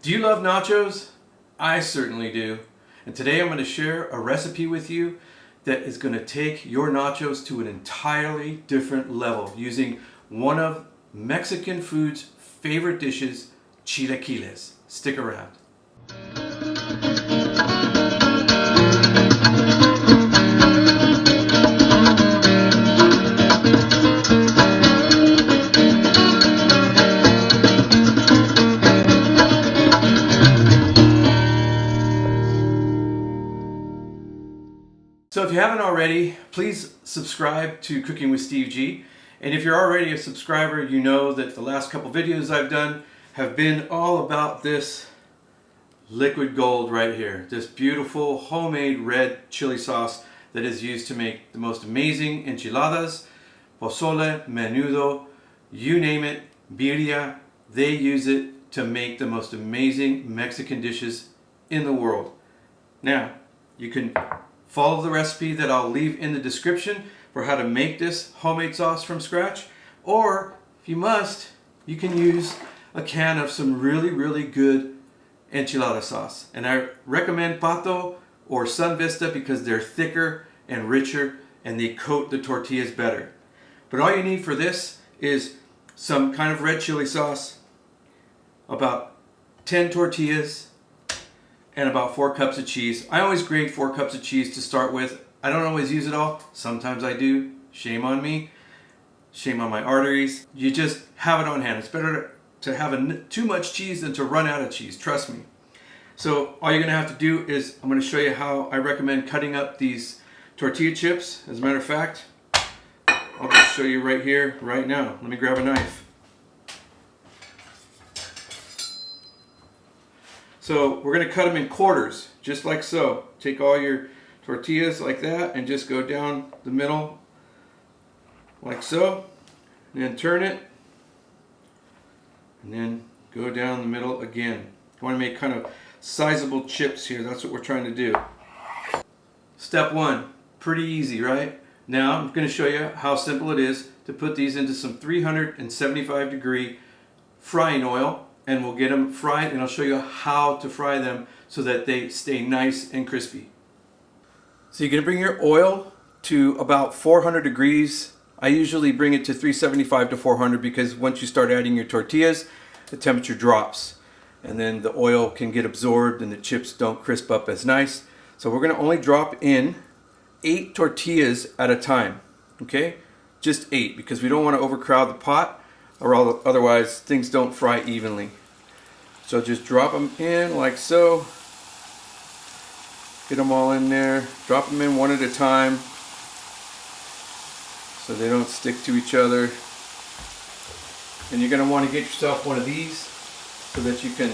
Do you love nachos? I certainly do. And today I'm going to share a recipe with you that is going to take your nachos to an entirely different level using one of Mexican food's favorite dishes, chilaquiles. Stick around. So if you haven't already, please subscribe to Cooking with Steve G. And if you're already a subscriber, you know that the last couple videos I've done have been all about this liquid gold right here. This beautiful homemade red chili sauce that is used to make the most amazing enchiladas, pozole, menudo, you name it, birria. They use it to make the most amazing Mexican dishes in the world. Now, you can follow the recipe that I'll leave in the description for how to make this homemade sauce from scratch. Or, if you must, you can use a can of some really good enchilada sauce. And I recommend Pato or Sun Vista because they're thicker and richer and they coat the tortillas better. But all you need for this is some kind of red chili sauce, about 10 tortillas, and about 4 cups of cheese. I always grate 4 cups of cheese to start with. I don't always use it all. Sometimes I do. Shame on me. Shame on my arteries. You just have it on hand. It's better to have too much cheese than to run out of cheese. Trust me. So all you're going to have to do is I'm going to show you how I recommend cutting up these tortilla chips. As a matter of fact, I'll just show you right here, right now. Let me grab a knife. So we're going to cut them in quarters, just like so. Take all your tortillas like that and just go down the middle like so. And then turn it. And then go down the middle again. You want to make kind of sizable chips here. That's what we're trying to do. Step 1. Pretty easy, right? Now I'm going to show you how simple it is to put these into some 375 degree frying oil. And we'll get them fried, and I'll show you how to fry them so that they stay nice and crispy. So you're going to bring your oil to about 400 degrees. I usually bring it to 375 to 400 because once you start adding your tortillas, the temperature drops. And then the oil can get absorbed and the chips don't crisp up as nice. So we're going to only drop in 8 tortillas at a time. Okay? Just 8 because we don't want to overcrowd the pot, or otherwise things don't fry evenly. So just drop them in like so. Get them all in there. Drop them in one at a time so they don't stick to each other. And you're going to want to get yourself one of these so that you can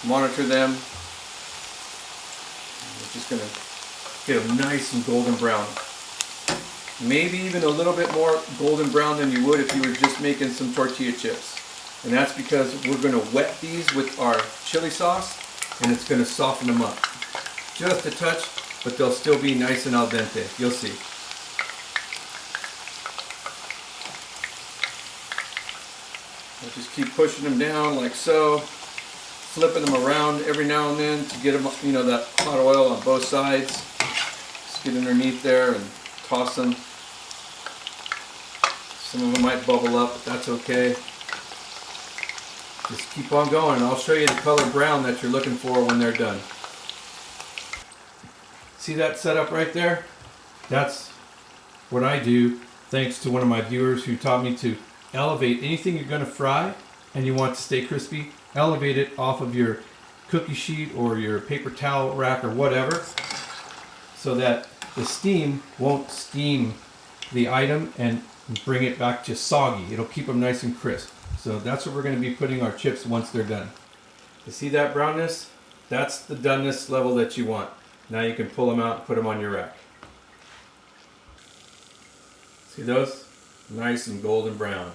monitor them. We're just going to get them nice and golden brown. Maybe even a little bit more golden brown than you would if you were just making some tortilla chips. And that's because we're going to wet these with our chili sauce and it's going to soften them up. Just a touch, but they'll still be nice and al dente. You'll see. I'll just keep pushing them down like so, flipping them around every now and then to get them, that hot oil on both sides. Just get underneath there and toss them. Some of them might bubble up, but that's okay. Just keep on going, and I'll show you the color brown that you're looking for when they're done. See that setup right there? That's what I do thanks to one of my viewers who taught me to elevate anything you're going to fry and you want to stay crispy. Elevate it off of your cookie sheet or your paper towel rack or whatever so that the steam won't steam the item and bring it back to soggy. It'll keep them nice and crisp. So that's where we're going to be putting our chips once they're done. You see that brownness? That's the doneness level that you want. Now you can pull them out and put them on your rack. See those? Nice and golden brown.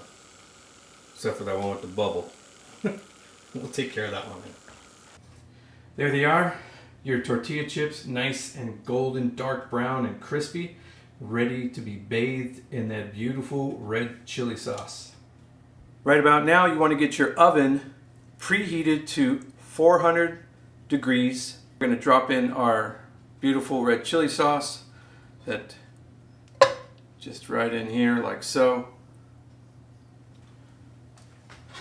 Except for that one with the bubble. We'll take care of that one. There they are. Your tortilla chips, nice and golden, dark brown and crispy, ready to be bathed in that beautiful red chili sauce. Right about now, you want to get your oven preheated to 400 degrees. We're going to drop in our beautiful red chili sauce, that just right in here like so.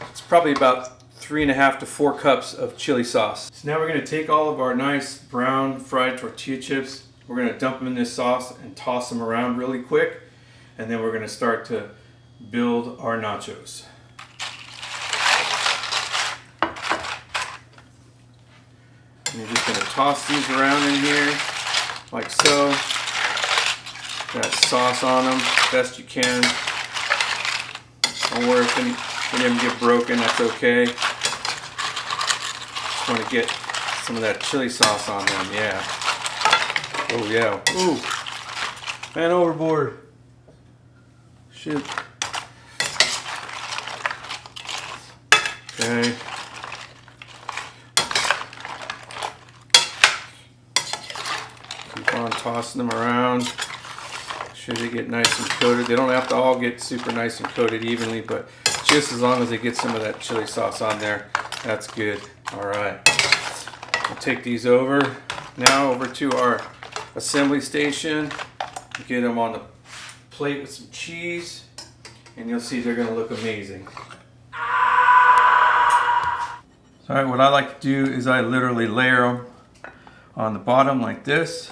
It's probably about 3.5 to 4 cups of chili sauce. So now we're going to take all of our nice brown fried tortilla chips. We're going to dump them in this sauce and toss them around really quick. And then we're going to start to build our nachos. And you're just going to toss these around in here like so. Got sauce on them best you can. Don't worry if any of them get broken, that's okay. Just want to get some of that chili sauce on them, yeah. Oh yeah, ooh, man overboard. Shoot. Okay. Keep on tossing them around. Make sure they get nice and coated. They don't have to all get super nice and coated evenly, but just as long as they get some of that chili sauce on there, that's good. All right. We'll take these over to our assembly station. Get them on the plate with some cheese, and you'll see they're going to look amazing. All right, what I like to do is I literally layer them on the bottom like this.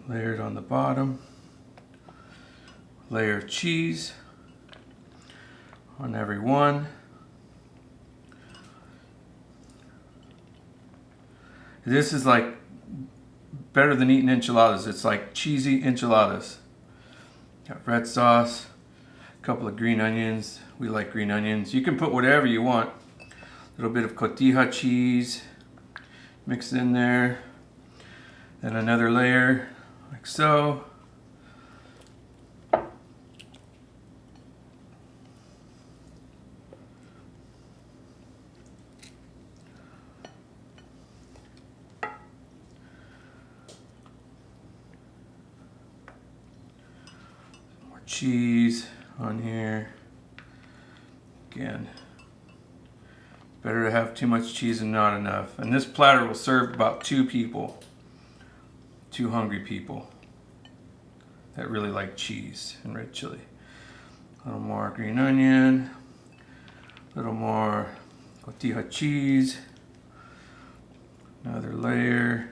Layer it on the bottom. Layer of cheese on every one. This is like better than eating enchiladas. It's like cheesy enchiladas. Got red sauce, a couple of green onions. We like green onions. You can put whatever you want. A little bit of tortilla cheese mixed in there. Then another layer like so. Cheese on here. Again, better to have too much cheese than not enough. And this platter will serve about 2 people, 2 hungry people that really like cheese and red chili. A little more green onion, a little more tortilla cheese, another layer.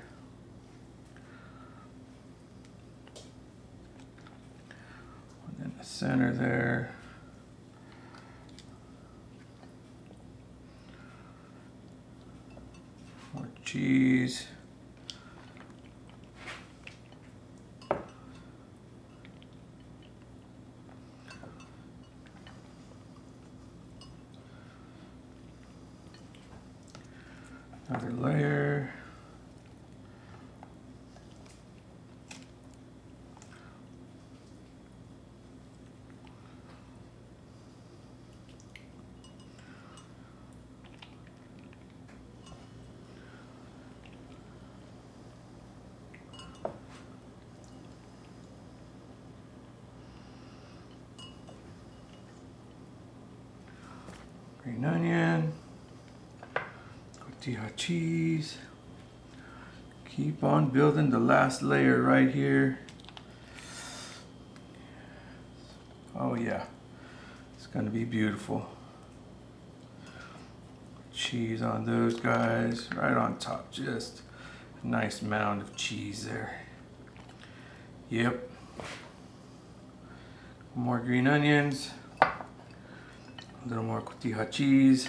In the center there. More cheese. Another layer. Green onion, tortilla cheese. Keep on building the last layer right here. Oh yeah, it's gonna be beautiful. Cheese on those guys, right on top, just a nice mound of cheese there. Yep. More green onions. A little more tortilla cheese.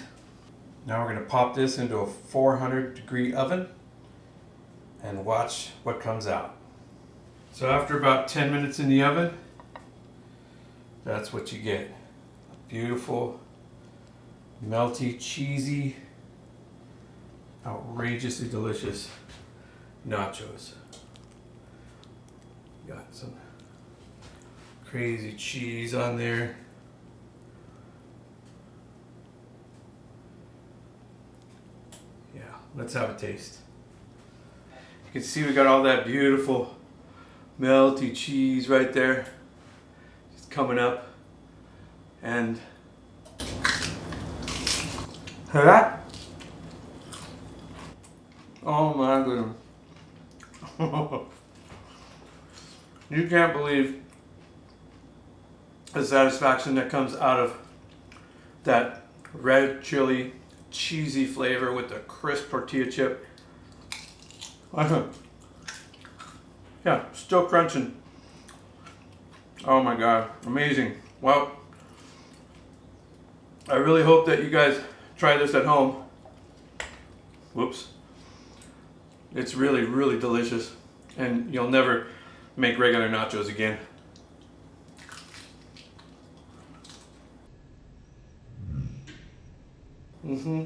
Now we're going to pop this into a 400-degree oven and watch what comes out. So after about 10 minutes in the oven, that's what you get. Beautiful, melty, cheesy, outrageously delicious nachos. Got some crazy cheese on there. Let's have a taste. You can see we got all that beautiful melty cheese right there. coming up. And hear that? Oh my goodness. You can't believe the satisfaction that comes out of that red chili cheesy flavor with the crisp tortilla chip. Yeah, still crunching. Oh my god, amazing. Well, I really hope that you guys try this at home. Whoops. It's really, really delicious. And you'll never make regular nachos again. Mm-hmm.